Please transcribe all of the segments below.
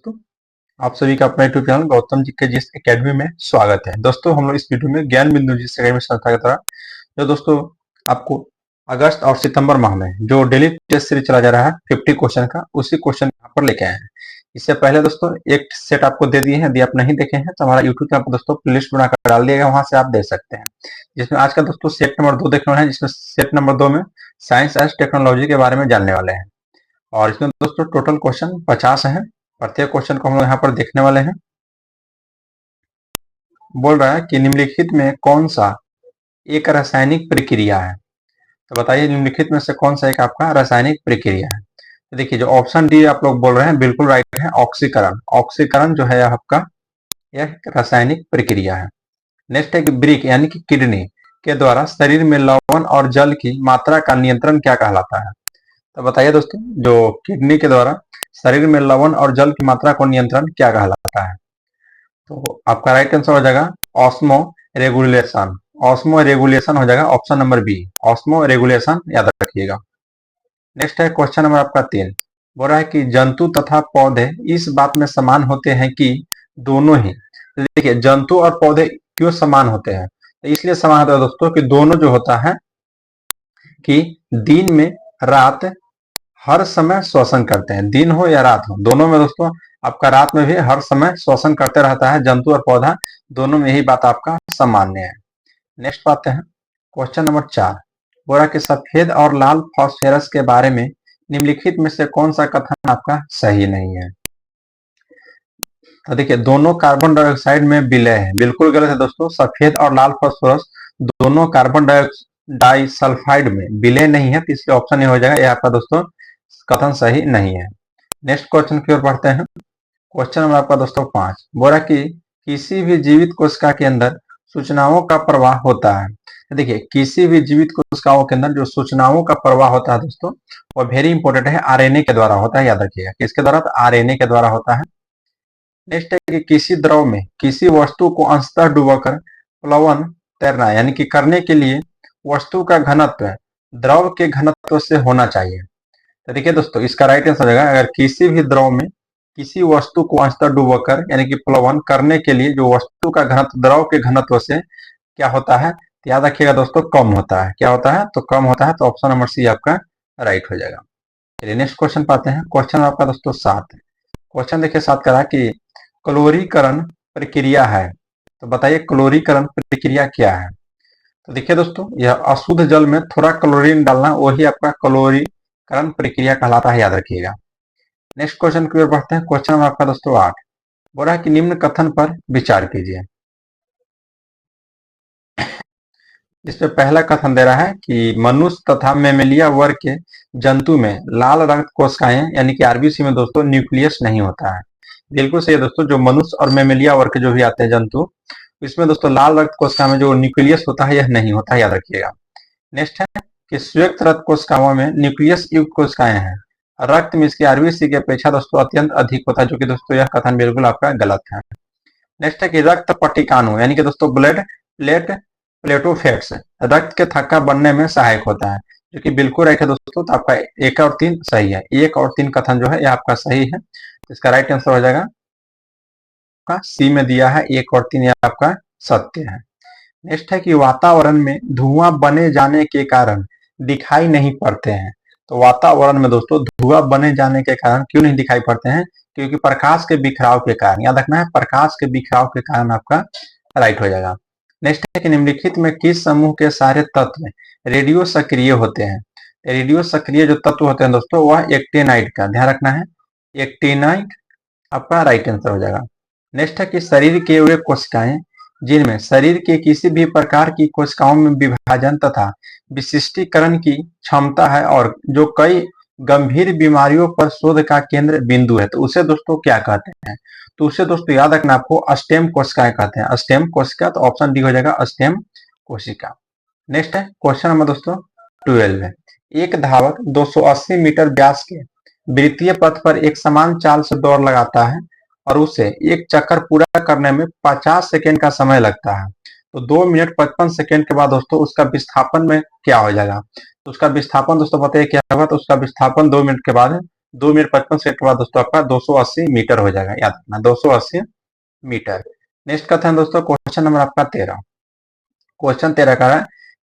दोस्तों, आप सभी का अपना यूट्यूब चैनल गौतम जी के जीएस एकेडमी में स्वागत है। दोस्तों, हम लोग इस वीडियो में ज्ञान बिंदु जीएस एकेडमी संस्था के द्वारा जो दोस्तों आपको अगस्त और सितंबर माह में जो डेली टेस्ट सीरीज चला जा रहा है 50 क्वेश्चन का, उसी क्वेश्चन यहाँ पर लेके आए हैं। इससे पहले दोस्तों एक सेट आपको दे दिए हैं, यदि आप नहीं देखे हैं तो हमारा यूट्यूब चैनल पर दोस्तों प्लेलिस्ट बनाकर डाल दिया गया, वहां से आप देख सकते हैं। जिसमें आज का दोस्तों सेट नंबर 2 देखने वाले हैं, जिसमें सेट नंबर 2 में साइंस एंड टेक्नोलॉजी के बारे में जानने वाले हैं। और इसमें दोस्तों टोटल क्वेश्चन 50 है। प्रत्येक क्वेश्चन को हम लोग यहाँ पर देखने वाले हैं। बोल रहा है कि निम्नलिखित में कौन सा एक रासायनिक प्रक्रिया है। तो बताइए निम्नलिखित में से कौन सा एक आपका रासायनिक प्रक्रिया है। तो देखिए जो ऑप्शन डी आप लोग बोल रहे हैं बिल्कुल राइट है, ऑक्सीकरण। ऑक्सीकरण जो है आपका यह रासायनिक प्रक्रिया है। नेक्स्ट है कि ब्रिक यानी कि किडनी के द्वारा शरीर में लवण और जल की मात्रा का नियंत्रण क्या कहलाता है। तो बताइए दोस्तों जो किडनी के द्वारा शरीर में लवण और जल की मात्रा को नियंत्रण क्या कहलाता है। तो आपका राइट आंसर हो जाएगा ऑस्मो रेगुलेशन। ऑस्मो रेगुलेशन हो जाएगा option number B, osmoregulation, याद रखिएगा। नेक्स्ट है क्वेश्चन नंबर आपका 3। बोल रहा है कि जंतु तथा पौधे इस बात में समान होते हैं कि दोनों ही। तो देखिए जंतु और पौधे क्यों समान होते हैं, तो इसलिए समान होता है दोस्तों कि दोनों जो होता है कि दिन में रात हर समय श्वसन करते हैं, दिन हो या रात हो, दोनों में दोस्तों आपका रात में भी हर समय श्वसन करते रहता है जंतु और पौधा, दोनों में यही बात आपका सामान्य है। नेक्स्ट बात है क्वेश्चन नंबर 4। बोला कि सफेद और लाल फास्फोरस के बारे में निम्नलिखित में से कौन सा कथन आपका सही नहीं है। तो देखिए दोनों कार्बन डाइऑक्साइड में विलय है, बिल्कुल गलत है दोस्तों। सफेद और लाल फास्फोरस दोनों कार्बन डाइसल्फाइड में विलय नहीं है, तो इसलिए ऑप्शन नहीं हो जाएगा, यह आपका दोस्तों कथन सही नहीं है। नेक्स्ट क्वेश्चन की ओर बढ़ते हैं। क्वेश्चन नंबर आपका दोस्तों 5। बोला कि किसी भी जीवित कोशिका के अंदर सूचनाओं का प्रवाह होता है। देखिए किसी भी जीवित कोशिकाओं के अंदर जो सूचनाओं का प्रवाह होता है दोस्तों वो वेरी इंपॉर्टेंट है, आरएनए के द्वारा होता है, याद रखिएगा। किसके द्वारा, तो आरएनए के द्वारा होता है। नेक्स्ट है कि किसी द्रव में किसी वस्तु को अंशतः डुबाकर प्लवन तैरना, यानी कि करने के लिए वस्तु का घनत्व द्रव के घनत्व से होना चाहिए। तो देखिए दोस्तों इसका राइट आंसर रहेगा, अगर किसी भी द्रव में किसी वस्तु को अंशतः डुबाकर यानी कि प्लवन करने के लिए जो वस्तु का घनत्व द्रव के घनत्व से क्या होता है, तो याद रखिएगा दोस्तों कम होता है। क्या होता है, तो कम होता है। तो ऑप्शन नंबर सी आपका राइट हो जाएगा। चलिए नेक्स्ट क्वेश्चन पाते हैं। क्वेश्चन आपका दोस्तों 7। क्वेश्चन देखिए 7 कह रहा है कि क्लोरीकरण प्रक्रिया है। तो बताइए क्लोरीकरण प्रक्रिया क्या है। तो देखिए दोस्तों यह अशुद्ध जल में थोड़ा क्लोरीन डालना वही आपका क्लोरीकरण प्रक्रिया कहलाता है, याद रखिएगा। नेक्स्ट क्वेश्चन की ओर बढ़ते हैं। क्वेश्चन नंबर आपका दोस्तों 8। बोला है कि निम्न कथन पर विचार कीजिए। इसमें पहला कथन दे रहा है कि मनुष्य तथा मेमेलिया वर्ग के जंतु में लाल रक्त कोशिकाएं यानी कि आरबीसी में दोस्तों न्यूक्लियस नहीं होता है। बिल्कुल सही है दोस्तों। जो मनुष्य और मेमेलिया वर्ग के जो भी आते हैं जंतु, इसमें दोस्तों लाल रक्त कोशिका में जो न्यूक्लियस होता है यह नहीं होता है, याद रखिएगा। नेक्स्ट है कि श्वेत रक्त कोशिकाओं में न्यूक्लियस युक्त कोशिकाएं हैं, रक्त में इसकी आरबीसी की अपेक्षा दोस्तों अत्यंत अधिक होता है, जो कि दोस्तों यह कथन बिल्कुल आपका गलत है। नेक्स्ट है कि रक्त पट्टिकाणु यानी कि दोस्तों ब्लड प्लेटोफेट्स रक्त के थक्का बनने में सहायक होता है, जो कि बिल्कुल राइट है दोस्तों। तो आपका 1 और 3 सही है। 1 और 3 कथन जो है यह आपका सही है। इसका राइट आंसर हो जाएगा आपका सी में दिया है 1 और 3, यह आपका सत्य है। नेक्स्ट है कि वातावरण में धुआं बने जाने के कारण दिखाई नहीं पड़ते हैं। तो वातावरण में दोस्तों धुआं बने जाने के कारण क्यों नहीं दिखाई पड़ते हैं, क्योंकि प्रकाश के बिखराव के कारण, याद रखना है, प्रकाश के बिखराव के कारण आपका राइट हो जाएगा। नेक्स्ट है कि निम्नलिखित में किस समूह के सारे तत्व रेडियो सक्रिय होते हैं। रेडियो सक्रिय जो तत्व होते हैं दोस्तों वह एक्टिनाइड का, ध्यान रखना है, एक्टिनाइड आपका राइट आंसर हो जाएगा। नेक्स्ट है कि शरीर के वे कोशिकाएं जिनमें शरीर के किसी भी प्रकार की कोशिकाओं में विभाजन तथा विशिष्टीकरण की क्षमता है और जो कई गंभीर बीमारियों पर शोध का केंद्र बिंदु है, तो उसे दोस्तों क्या कहते हैं। तो उसे दोस्तों याद रखना आपको अस्टेम कोशिकाएं कहते हैं, अस्टेम कोशिका। तो ऑप्शन डी हो जाएगा अस्टेम कोशिका। नेक्स्ट है क्वेश्चन नंबर दोस्तों 12 है। एक धावक 280 मीटर व्यास के वृत्तीय पथ पर एक समान चाल से दौड़ लगाता है और उसे एक चक्कर पूरा करने में 50 सेकेंड का समय लगता है। तो 2 मिनट 55 सेकेंड के बाद दोस्तों उसका विस्थापन में क्या हो जाएगा। तो उसका विस्थापन दोस्तों बताइए क्या होगा। तो उसका विस्थापन 2 मिनट के बाद 2 मिनट 55 सेकंड के बाद दोस्तों आपका 280 मीटर हो जाएगा, याद रखना 280 मीटर। नेक्स्ट कथन है दोस्तों क्वेश्चन नंबर आपका 13। क्वेश्चन 13 का है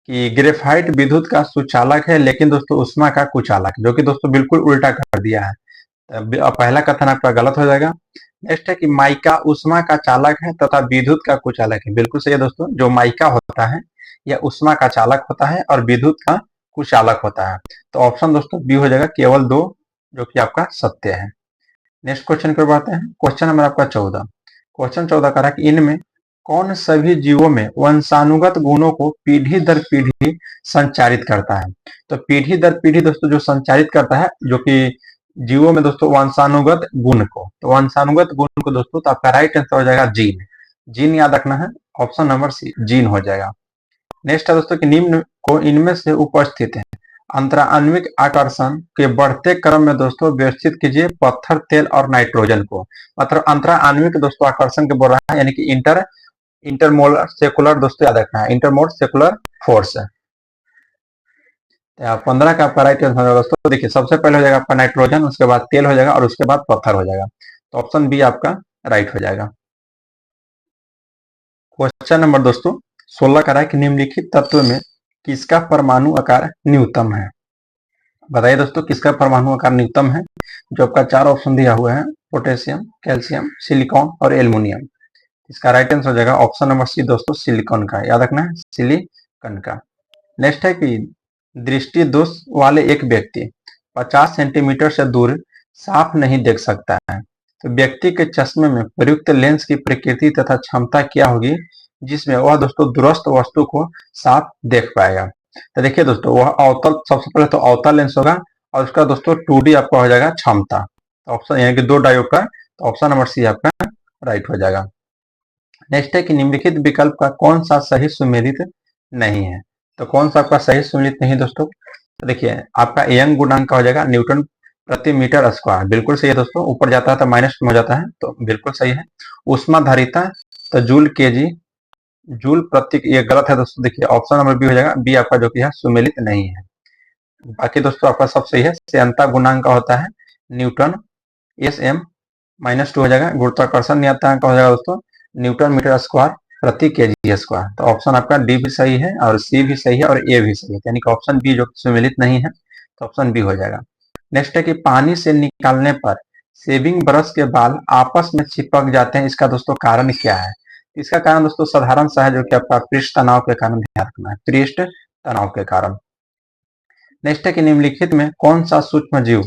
कि ग्रेफाइट विद्युत का सुचालक है लेकिन दोस्तों उष्मा का कुचालक, जो कि दोस्तों बिल्कुल उल्टा कर दिया है। अब पहला कथन आपका गलत हो जाएगा। नेक्स्ट है कि माइका उष्मा का चालक है तथा विद्युत का कुचालक है, बिल्कुल सही है दोस्तों। जो माइका होता है यह उष्मा का चालक होता है और विद्युत का कुचालक होता है। तो ऑप्शन दोस्तों बी हो जाएगा, केवल 2, जो कि आपका सत्य है। नेक्स्ट क्वेश्चन की ओर बढ़ते हैं। क्वेश्चन नंबर आपका 14। क्वेश्चन 14 कह रहा है कि इनमें कौन सभी जीवों में वंशानुगत गुणों को पीढ़ी दर पीढ़ी संचारित करता है। तो पीढ़ी दर पीढ़ी दोस्तों जो संचारित करता है, जो कि जीवों में दोस्तों वंशानुगत गुण को, तो वंशानुगत गुण को दोस्तों, तो आपका राइट आंसर हो जाएगा जीन। जीन याद रखना है, ऑप्शन नंबर सी जीन हो जाएगा। नेक्स्ट है दोस्तों कि निम्न को इनमें से उपस्थित है अंतराण्विक आकर्षण के बढ़ते क्रम में दोस्तों व्यवस्थित कीजिए पत्थर, तेल और नाइट्रोजन को। मतलब अंतराण्विक दोस्तों आकर्षण के बोल रहा है, यानी कि इंटरमोलर सेकुलर दोस्तों याद रखना है, इंटरमोल सेकुलर फोर्स है। 15 का आपका राइट आंसर होगा दोस्तों। तो देखिए सबसे पहले हो जाएगा आपका नाइट्रोजन, उसके बाद तेल हो जाएगा और उसके बाद पत्थर हो जाएगा। तो ऑप्शन बी आपका राइट हो जाएगा। क्वेश्चन नंबर दोस्तों 16 का है कि निम्नलिखित तत्व में किसका परमाणु आकार न्यूनतम है। बताइए दोस्तों किसका परमाणु आकार न्यूनतम है। जो आपका 4 ऑप्शन दिया हुआ है, पोटेशियम, कैल्शियम, सिलिकॉन और एल्युमिनियम। इसका राइट आंसर हो जाएगा ऑप्शन नंबर सी दोस्तों, सिलिकॉन का। याद रखना है सिलिकॉन का। नेक्स्ट है कि दृष्टि दोष वाले एक व्यक्ति 50 सेंटीमीटर से दूर साफ नहीं देख सकता है, तो व्यक्ति के चश्मे में प्रयुक्त लेंस की प्रकृति तथा क्षमता क्या होगी जिसमें वह दोस्तों दूरस्थ वस्तु को साफ देख पाएगा। तो देखिए दोस्तों वह अवतल, सबसे पहले तो अवतल लेंस होगा और उसका दोस्तों 2D आपका हो जाएगा क्षमता। तो ऑप्शन यानी कि 2 डायोड का, तो ऑप्शन नंबर सी आपका राइट हो जाएगा। नेक्स्ट है कि निम्नलिखित विकल्प का कौन सा सही सुमेलित नहीं है। तो कौन सा आपका सही सुमेलित नहीं दोस्तों। तो देखिए आपका यंग गुणांक का हो जाएगा न्यूटन प्रति मीटर स्क्वायर, बिल्कुल सही है दोस्तों। ऊपर जाता है तो माइनस में हो जाता है, तो बिल्कुल सही है। उष्मा धारिता तो जूल केजी, जूल प्रति, ये गलत है दोस्तों। देखिए ऑप्शन नंबर बी हो जाएगा, बी आपका जो कि है सुमेलित नहीं है। बाकी दोस्तों आपका सब सही है। श्यानता गुणांक का होता है न्यूटन, SM -2 हो जाएगा। गुरुत्वाकर्षण नियतांक का हो जाएगा दोस्तों न्यूटन मीटर स्क्वायर प्रति केजी स्क्वायर। तो ऑप्शन आपका डी भी सही है और सी भी सही है और ए भी सही है, यानी कि ऑप्शन बी जो सुमेलित नहीं है, तो ऑप्शन बी हो जाएगा। नेक्स्ट है कि पानी से निकालने पर शेविंग ब्रश के बाल आपस में चिपक जाते हैं, इसका दोस्तों कारण क्या है। इसका कारण दोस्तों साधारण सा है, जो कि आपका पृष्ठ तनाव के कारण, ध्यान रखना है पृष्ठ तनाव के कारण। नेक्स्ट है कि निम्नलिखित में कौन सा सूक्ष्म जीव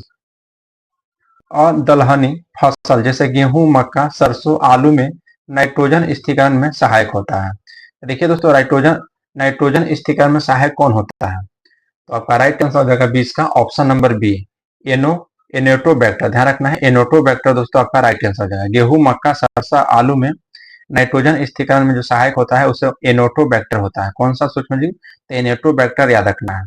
और दलहनी फसल जैसे गेहूं, मक्का, सरसों, आलू में नाइट्रोजन स्थिरीकरण में सहायक होता है। देखिए दोस्तों नाइट्रोजन स्थिरीकरण में सहायक कौन होता है। तो आपका राइट आंसर हो जाएगा 20 का ऑप्शन नंबर बी, एनोटोबैक्टर। ध्यान रखना है एनोटोबैक्टर दोस्तों आपका राइट आंसर हो जाएगा। गेहूं, मक्का, सरसा, आलू में नाइट्रोजन स्थिरीकरण में जो सहायक होता है उसे एनोटोबैक्टर होता है। कौन सा सूक्ष्म जीव, तो एनोटोबैक्टर याद रखना है।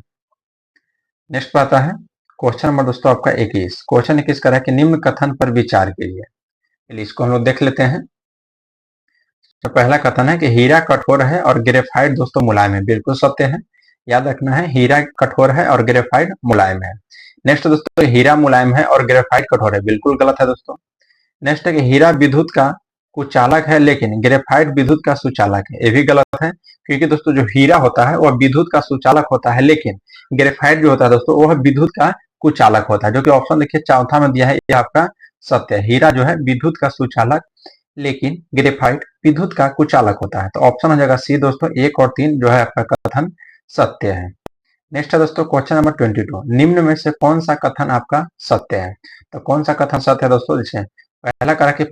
नेक्स्ट आता है क्वेश्चन नंबर दोस्तों आपका 21। क्वेश्चन 21 कह रहा है कि निम्न कथन पर विचार कीजिए। चलिए इसको हम लोग देख लेते हैं। तो पहला कथन है कि हीरा कठोर है और ग्रेफाइट दोस्तों मुलायम है, बिल्कुल सत्य है। याद रखना है हीरा कठोर है और ग्रेफाइट मुलायम है। नेक्स्ट दोस्तों हीरा मुलायम है और ग्रेफाइट कठोर है, बिल्कुल गलत है दोस्तों। नेक्स्ट है कि हीरा विद्युत का कुचालक है लेकिन ग्रेफाइट विद्युत का सुचालक है, ये भी गलत है। क्योंकि दोस्तों जो हीरा होता है वह विद्युत का सुचालक होता है, लेकिन ग्रेफाइट जो होता है दोस्तों वह विद्युत का कुचालक होता है, जो कि ऑप्शन देखिए चौथा में दिया है, ये आपका सत्य है। हीरा जो है विद्युत का सुचालक, लेकिन ग्रेफाइट विद्युत का कुचालक होता है। तो ऑप्शन हो जाएगा सी दोस्तों, 1 और 3 जो है आपका कथन सत्य है। नेक्स्ट है दोस्तों क्वेश्चन नंबर 22। निम्न में से कौन सा कथन आपका सत्य है। तो कौन सा कथन सत्य है दोस्तों। जैसे पहला कहा कि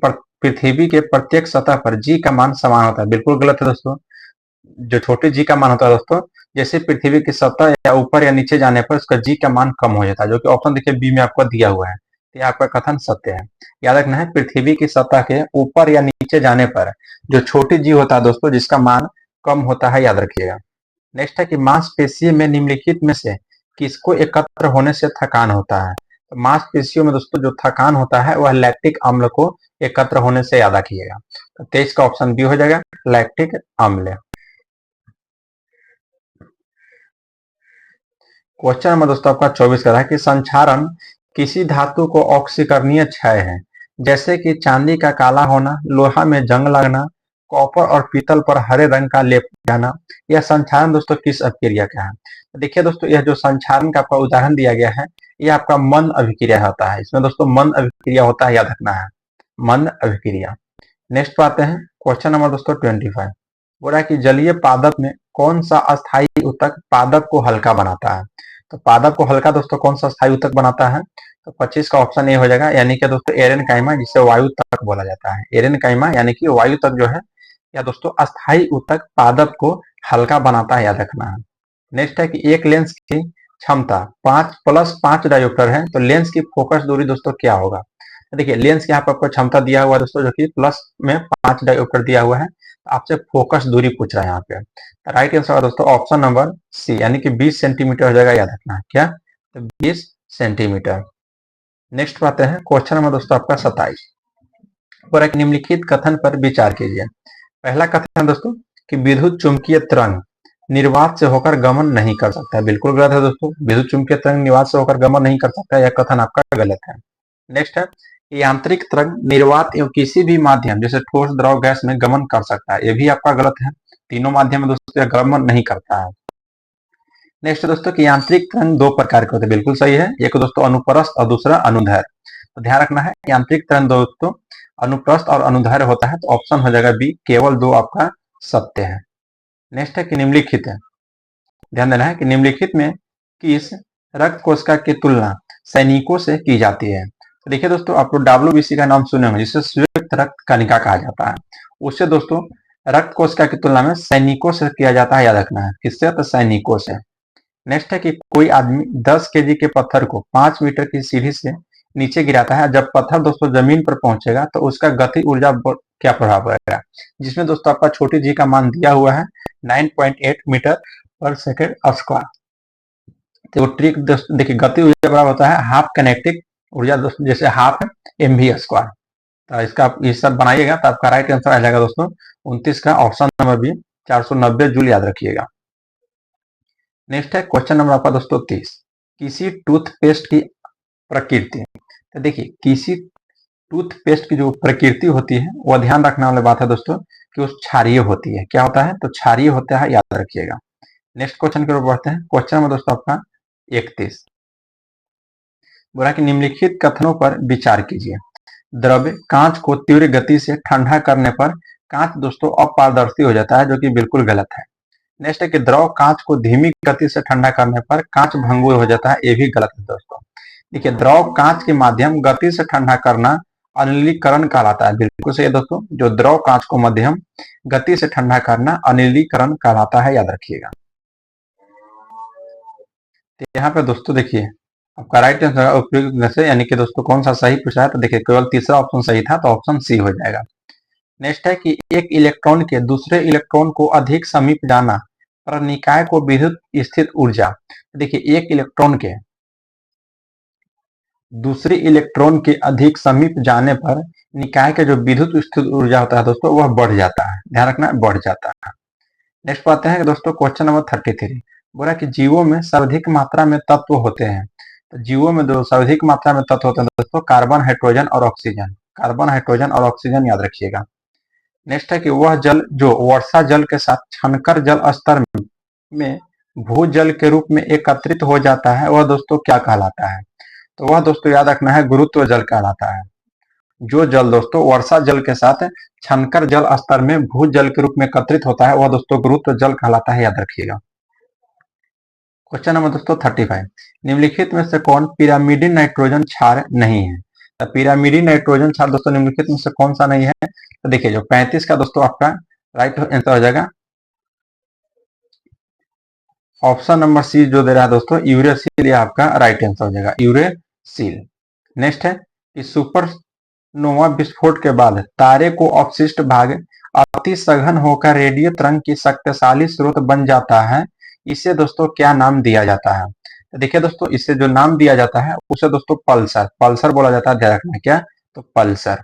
पृथ्वी के प्रत्येक सतह पर जी का मान समान होता है, बिल्कुल गलत है दोस्तों। जो छोटे जी का मान होता है दोस्तों, जैसे पृथ्वी की सतह या ऊपर या नीचे जाने पर उसका जी का मान कम हो जाता है, जो कि ऑप्शन देखिए बी में आपको दिया हुआ है। तो ये आपका कथन सत्य है। याद रखना है पृथ्वी की सतह के ऊपर या नीचे जाने पर जो छोटी जीव होता है दोस्तों जिसका मान कम होता है, याद रखिएगा। नेक्स्ट है कि मांसपेशियों में निम्नलिखित में से किसको एकत्र होने से थकान होता है। तो मांसपेशियों में दोस्तों जो थकान होता है वह लैक्टिक अम्ल को एकत्र होने से याद रखिएगा। तो 23 का ऑप्शन बी हो जाएगा, लैक्टिक अम्ल। क्वेश्चन नंबर दोस्तों आपका 24 का है कि संक्षारण किसी धातु को ऑक्सीकरणीय क्षय है, जैसे कि चांदी का काला होना, लोहा में जंग लगना, कॉपर और पीतल पर हरे रंग का लेप जाना। यह संक्षारण दोस्तों किस अभिक्रिया का है? देखिए दोस्तों, यह जो संक्षारण का आपका उदाहरण दिया गया है, यह आपका मंद अभिक्रिया होता है। इसमें दोस्तों मंद अभिक्रिया होता है, याद रखना है, मंद अभिक्रिया। नेक्स्ट पे आते हैं क्वेश्चन नंबर दोस्तों 25। बोला है कि जलीय पादप में कौन सा अस्थायी ऊतक पादप को हल्का बनाता है? तो पादप को हल्का दोस्तों कौन सा अस्थायी ऊतक बनाता है? तो 25 का ऑप्शन ए हो जाएगा, यानी कि दोस्तों एरेनकाइमा, जिसे वायु तक बोला जाता है। एरेनकाइमा यानी कि वायु तक जो है, या दोस्तों अस्थायी ऊतक पादप को हल्का बनाता है, याद रखना है। नेक्स्ट है कि एक लेंस की क्षमता 5+5 डायोप्टर है, तो लेंस की फोकस दूरी दोस्तों क्या होगा? देखिए लेंस की यहाँ पर आपको क्षमता दिया हुआ है दोस्तों, जो कि प्लस में 5 डायोप्टर दिया हुआ है। आपसे फोकस दूरी पूछ रहा है यहाँ पे। राइट आंसर है दोस्तों ऑप्शन नंबर सी, यानी कि 20 सेंटीमीटर हो जाएगा, याद रखना है क्या? तो 20 सेंटीमीटर। नेक्स्ट पे आते हैं क्वेश्चन नंबर दोस्तों आपका 27। और एक निम्नलिखित कथन पर विचार कीजिए। पहला कथन है दोस्तों कि विद्युत चुंबकीय तरंग निर्वात से होकर गमन नहीं कर सकता। बिल्कुल गलत है दोस्तों, विद्युत चुंबकीय तरंग निर्वात से होकर गमन नहीं कर सकता, यह कथन आपका गलत है। नेक्स्ट है यांत्रिक तरंग निर्वात एवं किसी भी माध्यम जैसे ठोस, द्रव, गैस में गमन कर सकता है, यह भी आपका गलत है। तीनों माध्यम में दोस्तों गमन नहीं करता है। नेक्स्ट दोस्तों कि यांत्रिक तरंग दो प्रकार के होते हैं, बिल्कुल सही है। एक दोस्तों अनुप्रस्थ और दूसरा अनुदैर्घ्य। तो ध्यान रखना है, यांत्रिक तरंग दोस्तों अनुप्रस्थ और अनुदैर्घ्य होता है, तो ऑप्शन हो जाएगा बी, केवल दो आपका सत्य है। नेक्स्ट है कि निम्नलिखित है, ध्यान देना है कि निम्नलिखित में किस रक्त कोशिका की तुलना सैनिकों से की जाती है? तो देखिए दोस्तों, आप लोग WBC का नाम सुने होंगे, जिसे संयुक्त रक्त कणिका कहा जाता है। उससे दोस्तों रक्त कोशिका की तुलना में सैनिकों से किया जाता है, याद रखना है। किससे? तो सैनिकों से। नेक्स्ट है कि कोई आदमी 10 केजी के पत्थर को 5 मीटर की सीढ़ी से नीचे गिराता है। जब पत्थर दोस्तों जमीन पर पहुंचेगा तो उसका गति ऊर्जा क्या प्रभाव पड़ेगा? जिसमें दोस्तों आपका छोटी जी का मान दिया हुआ है 9.8 मीटर पर सेकेंड स्क्वायर। तो ट्रिक देखिए, गति ऊर्जा बराबर होता है हाफ कनेक्टिक ऊर्जा दोस्तों, जैसे हाफ mv स्क्वायर। तो इसका आप ये सब बनाइएगा तो आपका राइट आंसर आ जाएगा दोस्तों 29 का ऑप्शन नंबर बी, 490 जूल, याद रखिएगा। नेक्स्ट है क्वेश्चन नंबर आपका दोस्तों 30। किसी टूथपेस्ट की प्रकृति। तो देखिए किसी टूथपेस्ट की जो प्रकृति होती है, वह ध्यान रखने वाली बात है दोस्तों कि वो क्षारीय होती है। क्या होता है? तो क्षारीय होता है, याद रखिएगा। नेक्स्ट क्वेश्चन की ओर बढ़ते हैं। क्वेश्चन नंबर दोस्तों आपका 31। बोला कि निम्नलिखित कथनों पर विचार कीजिए। द्रव्य कांच को तीव्र गति से ठंडा करने पर कांच दोस्तों अपारदर्शी हो जाता है, जो कि बिल्कुल गलत है। नेक्स्ट है कि द्रव कांच को धीमी गति से ठंडा करने पर कांच भंगुर हो जाता है, ये भी गलत है दोस्तों। देखिए द्रव कांच के माध्यम गति से ठंडा करना अनिलीकरण कहलाता है, बिल्कुल सही है दोस्तों। जो द्रव कांच को मध्यम गति से ठंडा करना अनिलीकरण कहलाता है, याद रखिएगा। तो यहाँ पे दोस्तों देखिए आपका राइट आंसर उपयुक्त में से, यानी कि दोस्तों कौन सा सही पूछा है? तो देखिए केवल तीसरा ऑप्शन सही था, तो ऑप्शन सी हो जाएगा। नेक्स्ट है कि एक इलेक्ट्रॉन के दूसरे इलेक्ट्रॉन को अधिक समीप जाना पर निकाय को विद्युत स्थित ऊर्जा। देखिए एक इलेक्ट्रॉन के दूसरे इलेक्ट्रॉन के अधिक समीप जाने पर निकाय के जो विद्युत स्थित ऊर्जा होता है दोस्तों, वह बढ़ जाता है। ध्यान रखना, बढ़ जाता है। नेक्स्ट पाते हैं दोस्तों क्वेश्चन नंबर 33। बोला कि जीवों में सर्वाधिक मात्रा में तत्व होते हैं। तो जीवों में दो सर्वाधिक मात्रा में तत्व होते हैं दोस्तों, कार्बन, हाइड्रोजन और ऑक्सीजन। कार्बन, हाइड्रोजन और ऑक्सीजन, याद रखिएगा। नेक्स्ट है कि वह जल जो वर्षा जल के साथ छनकर जल स्तर में भूजल के रूप में एकत्रित हो जाता है, वह दोस्तों क्या कहलाता है? तो वह दोस्तों याद रखना है गुरुत्व जल कहलाता है। जो जल दोस्तों वर्षा जल के साथ छनकर जल स्तर में भूजल के रूप में एकत्रित होता है, वह दोस्तों गुरुत्व जल कहलाता है, याद रखिएगा। क्वेश्चन नंबर दोस्तों 35। निम्नलिखित में से कौन पिरामिडीन नाइट्रोजन क्षार नहीं है? तो पिरामिडीन नाइट्रोजन क्षार दोस्तों निम्नलिखित में से कौन सा नहीं है? तो देखिए जो 35 का दोस्तों आपका राइट आंसर हो जाएगा ऑप्शन नंबर सी, जो दे रहा है दोस्तों यूरेसिल, ये आपका राइट आंसर हो जाएगा, यूरेसिल। नेक्स्ट है कि सुपरनोवा विस्फोट के बाद तारे को अपशिष्ट भाग अति सघन होकर रेडियो तरंग की शक्तिशाली स्रोत बन जाता है, इसे दोस्तों क्या नाम दिया जाता है? तो देखिए दोस्तों इसे जो नाम दिया जाता है उसे दोस्तों पल्सर, पल्सर बोला जाता है, ध्यान रखना क्या? तो पल्सर।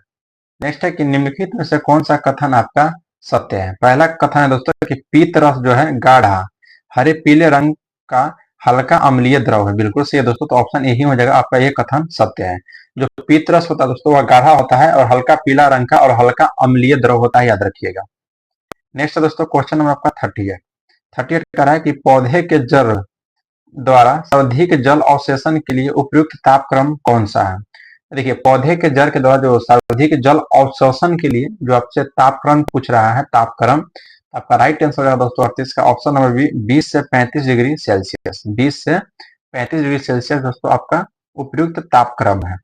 नेक्स्ट है कि निम्नलिखित में से कौन सा कथन आपका सत्य है? पहला कथन है दोस्तों कि पीत रस जो है गाढ़ा हरे पीले रंग का हल्का अम्लीय द्रव है। बिल्कुल सही है दोस्तों, तो ऑप्शन ए ही हो जाएगा आपका, ये कथन सत्य है। जो पीत रस होता है दोस्तों वह गाढ़ा होता है और हल्का पीला रंग का और हल्का अम्लीय द्रव होता है, याद रखिएगा। नेक्स्ट है दोस्तों क्वेश्चन नंबर आपका 38। 38 कह रहा है कि पौधे के जड़ द्वारा सर्वाधिक जल अवशोषण के लिए उपयुक्त तापक्रम कौन सा है। देखिए पौधे के जड़ के द्वारा जो सर्वाधिक जल अवशोषण के लिए जो आपसे तापक्रम पूछ रहा है, तापक्रम, आपका राइट आंसर हो जाएगा दोस्तों 38 का ऑप्शन नंबर बी, 20 से 35 डिग्री सेल्सियस। 20 से 35 डिग्री सेल्सियस दोस्तों आपका उपयुक्त तापक्रम है।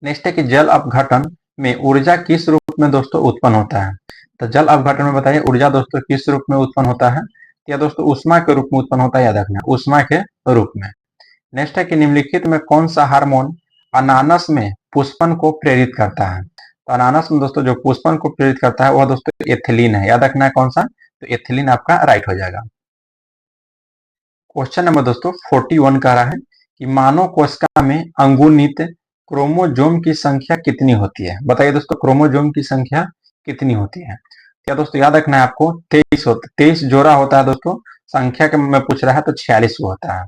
नेक्स्ट है कि जल अपघटन में ऊर्जा किस रूप में दोस्तों उत्पन्न होता है। तो जल अपघटन में बताइए ऊर्जा दोस्तों किस रूप में उत्पन्न होता है। या दोस्तों ऊष्मा के रूप में उत्पन्न होता है, याद रखना, ऊष्मा के रूप में। नेक्स्ट है कि निम्नलिखित में कौन सा हार्मोन अनानास में पुष्पन को प्रेरित करता है। तो अनानास में दोस्तों जो पुष्पन को प्रेरित करता है वह दोस्तों एथिलीन है, याद रखना है कौन सा, तो एथिलीन आपका राइट हो जाएगा। क्वेश्चन नंबर दोस्तों 41 कह रहा है कि मानव कोशिका में अंगुनित क्रोमोजोम की संख्या कितनी होती है। बताइए दोस्तों क्रोमोजोम की संख्या कितनी होती है। क्या दोस्तों याद रखना है आपको 23 जोड़ा होता है दोस्तों, संख्या के में पूछ रहा है तो 46 होता है।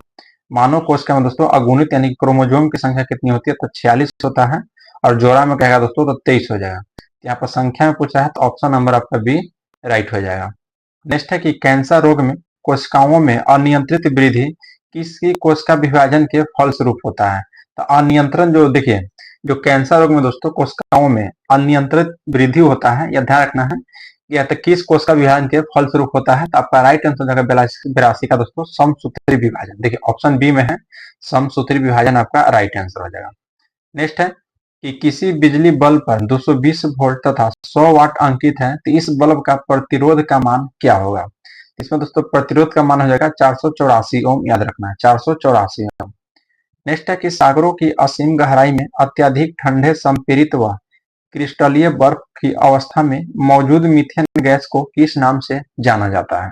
मानव कोशिका में दोस्तों अगुणित यानी क्रोमोजोम की संख्या कितनी होती है, तो 46 होता है, और जोड़ा में कहेगा दोस्तों तो 23 हो जाएगा। यहाँ पर संख्या में पूछा है तो ऑप्शन नंबर आपका बी राइट हो जाएगा। नेक्स्ट है कि कैंसर रोग में कोशिकाओं में अनियंत्रित वृद्धि किसकी कोशिका विभाजन के फलस्वरूप होता है। तो अनियंत्रण जो देखिए जो कैंसर रोग में दोस्तों कोशिकाओं में अनियंत्रित वृद्धि होता है, यह ध्यान रखना है, या तो किस कोशिका विभाजन के फलस्वरूप होता है। तो आपका राइट आंसर हो जाएगा 82 का दोस्तों समसूत्री विभाजन। देखिए ऑप्शन बी में है समसूत्री विभाजन, आपका राइट आंसर हो जाएगा। नेक्स्ट है कि किसी बिजली बल्ब पर 220 वोल्ट तथा 100 वाट अंकित है, तो इस बल्ब का प्रतिरोध का मान क्या होगा। इसमें दोस्तों प्रतिरोध का मान हो जाएगा 484 ओम, याद रखना है 484 ओम। नेक्स्ट है कि सागरों की असीम गहराई में अत्यधिक ठंडे संपीड़ित व क्रिस्टलीय बर्फ की अवस्था में मौजूद मीथेन गैस को किस नाम से जाना जाता है।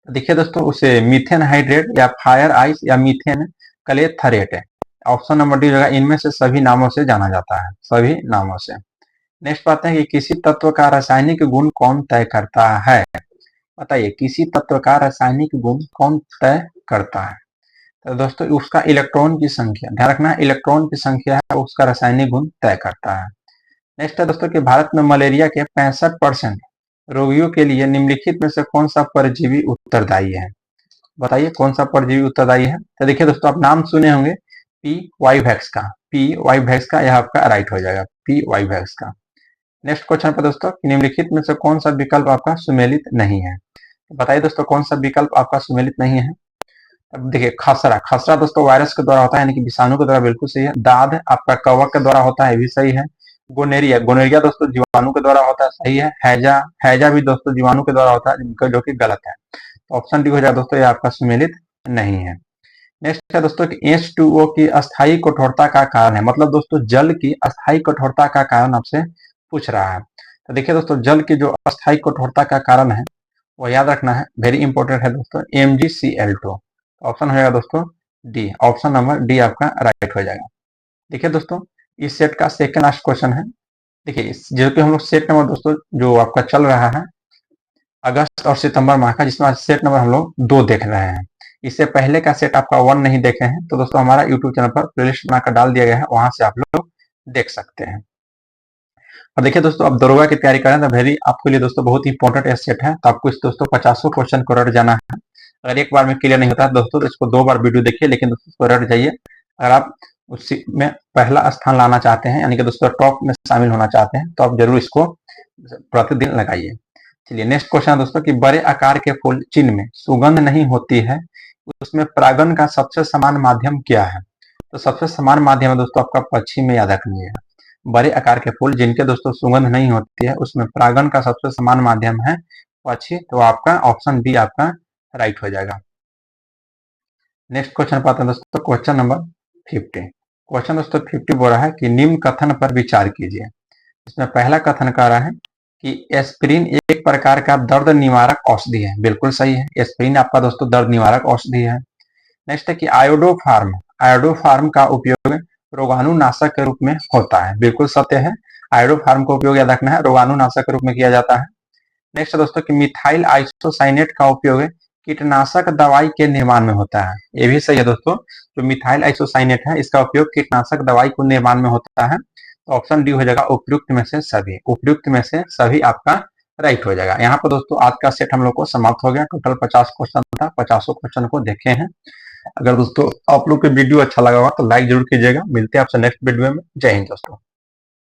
देखिए दोस्तों उसे मीथेन हाइड्रेट या फायर आइस या मीथेन क्लेथरेट है। ऑप्शन नंबर डी होगा, इनमें से सभी नामों से जाना जाता है, सभी नामों से। नेक्स्ट बात है कि किसी तत्व का रासायनिक गुण कौन तय करता है। बताइए किसी तत्व का रासायनिक गुण कौन तय करता है। तो दोस्तों उसका इलेक्ट्रॉन की संख्या, ध्यान रखना इलेक्ट्रॉन की संख्या है उसका रासायनिक गुण तय करता है। नेक्स्ट है दोस्तों कि भारत में मलेरिया के 65% रोगियों के लिए निम्नलिखित में से कौन सा परजीवी उत्तरदायी है। बताइए कौन सा परजीवी उत्तरदायी है। तो देखिए दोस्तों आप नाम सुने होंगे पी वाई वैक्स का, पी वाई वैक्स का, यह आपका राइट हो जाएगा पी वाई वैक्स का। नेक्स्ट क्वेश्चन पर दोस्तों निम्नलिखित में से कौन सा विकल्प आपका सुमेलित नहीं है। तो बताइए दोस्तों कौन सा विकल्प आपका सुमेलित नहीं है। अब देखिए खसरा, खसरा दोस्तों वायरस के द्वारा होता है यानी कि विषाणु के द्वारा, बिल्कुल सही है। दाद आपका कवक के द्वारा होता है, भी सही है। गोनेरिया, गोनेरिया दोस्तों जीवाणु के द्वारा होता है, सही है। हैजा, हैजा भी दोस्तों जीवाणु के द्वारा होता है, जो कि गलत है। तो ऑप्शन डी हो जाएगा दोस्तों, ये आपका सुमेलित नहीं है। नेक्स्ट है दोस्तों कि H2O की अस्थायी कठोरता का कारण है, मतलब दोस्तों जल की अस्थायी कठोरता का कारण आपसे पूछ रहा है। तो देखिए दोस्तों जल की जो अस्थायी कठोरता का कारण है वो याद रखना है, वेरी इंपॉर्टेंट है दोस्तों, MgCl2। ऑप्शन हो जाएगा दोस्तों डी, ऑप्शन नंबर डी आपका राइट हो जाएगा। देखिए दोस्तों इस सेट का सेकंड लास्ट क्वेश्चन है। देखिए जो कि हम लोग सेट नंबर दोस्तों जो आपका चल रहा है अगस्त और सितंबर माह का, जिसमें सेट नंबर हम लोग 2 देख रहे हैं। इससे पहले का सेट आपका 1 नहीं देखे हैं तो दोस्तों हमारा यूट्यूब चैनल पर प्लेलिस्ट बनाकर डाल दिया गया है, वहां से आप लोग देख सकते हैं। और देखिए दोस्तों अब दरोगा की तैयारी करें तो वेरी आपके लिए दोस्तों बहुत ही इंपॉर्टेंट सेट है। तो आपको इस दोस्तों 50 क्वेश्चन को रट जाना है। अगर एक बार में क्लियर नहीं होता है दोस्तों तो इसको 2 बार वीडियो देखिए, लेकिन दोस्तों इसको रट जाइए। अगर आप उसी में पहला स्थान लाना चाहते हैं यानी कि दोस्तों टॉप में शामिल होना चाहते हैं तो आप जरूर इसको प्रतिदिन लगाइए। चलिए नेक्स्ट क्वेश्चन है दोस्तों कि बड़े आकार के फूल जिनमें सुगंध नहीं होती है उसमें परागण का सबसे समान माध्यम क्या है। तो सबसे समान माध्यम है दोस्तों आपका पक्षी में, याद रखनी है। बड़े आकार के फूल जिनके दोस्तों सुगंध नहीं होती है उसमें परागण का सबसे समान माध्यम है पक्षी, तो आपका ऑप्शन बी आपका राइट हो जाएगा। नेक्स्ट क्वेश्चन पाते हैं दोस्तों क्वेश्चन नंबर 50। क्वेश्चन दोस्तों 50 बोल रहा है कि निम्न कथन पर विचार कीजिए। इसमें पहला कथन कह रहा है कि एस्पिरिन एक प्रकार का दर्द निवारक औषधि है, बिल्कुल सही है। एस्पिरिन आपका दोस्तों दर्द निवारक औषधि है। नेक्स्ट है कि आयोडोफार्म, आयोडोफार्म का उपयोग रोगाणुनाशक के रूप में होता है, बिल्कुल सत्य है। आयोडोफार्म का उपयोग याद रखना है रोगाणुनाशक के रूप में किया जाता है। नेक्स्ट दोस्तों कि मिथाइल आइसोसाइनेट का उपयोग कीटनाशक दवाई के निर्माण में होता है। ये भी सही है दोस्तों। जो मिथाइल आइसोसाइनेट है इसका उपयोग कीटनाशक दवाई को निर्माण में होता है। तो ऑप्शन डी हो जाएगा उपयुक्त में से सभी। उपयुक्त में से सभी आपका राइट हो जाएगा। यहाँ पर दोस्तों आज का सेट हम लोग को समाप्त हो गया। टोटल 50 क्वेश्चन था, 50 क्वेश्चन को देखे हैं। अगर दोस्तों आप लोग को वीडियो अच्छा लगा होगा तो लाइक जरूर कीजिएगा। मिलते हैं आपसे नेक्स्ट वीडियो में। जय हिंद दोस्तों।